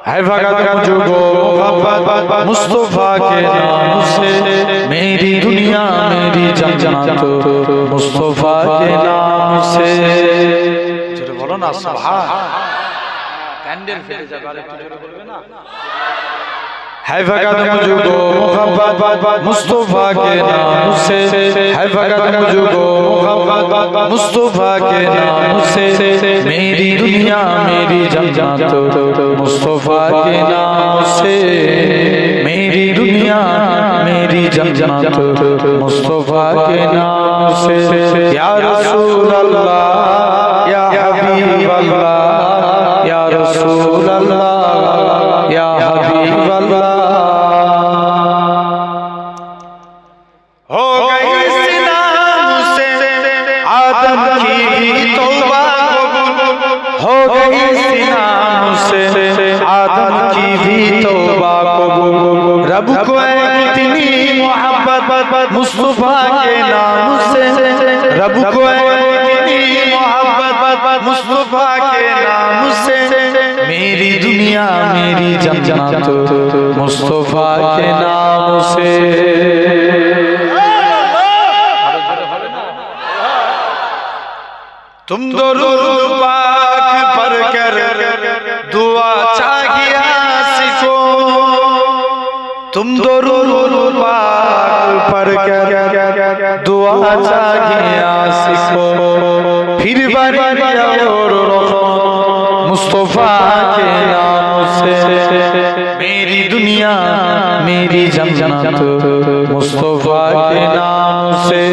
है भगत मुझको मोहब्बत मुस्तफा के नाम से, मेरी दुनिया मेरी जन्नत मुस्तफा के नाम से। जोरे बोलो ना सुभान। कैंडल फेले जाবে আরেকটু জোরে বলবে না। है भगत मुझको मोहब्बत मुस्तफा के नाम से, है भगत मुझको मोहब्बत मुस्तफा के नाम से, मेरी दुनिया मेरी जन्नत मुस्तफा के नाम से, मेरी दुनिया मेरी जन्नत मुस्तफा के नाम से। या रसूल अल्लाह या हबीब अल्लाह, या रसूल अल्लाह या हबीब अल्लाह। हो गई इस नाम से आदम की भी तौबा कबूल, हो गई इस नाम से आदम की भी तौबा कबूल। रब को है कितनी मोहब्बत मुस्तफा के नाम से, रब को है कितनी मोहब्बत मुस्तफा के नाम से, मेरी दुनिया मेरी जन्नत मुस्तफा के नाम से। तुम दरूद पाक पढ़कर दुआ चाहिए सीखो, तुम दरूद पाक पढ़कर दुआ चाहिए सीखो, फिर बरकत और रहमत मुस्तफा के नाम से, मेरी दुनिया मेरी जन्नत मुस्तफा के नाम से।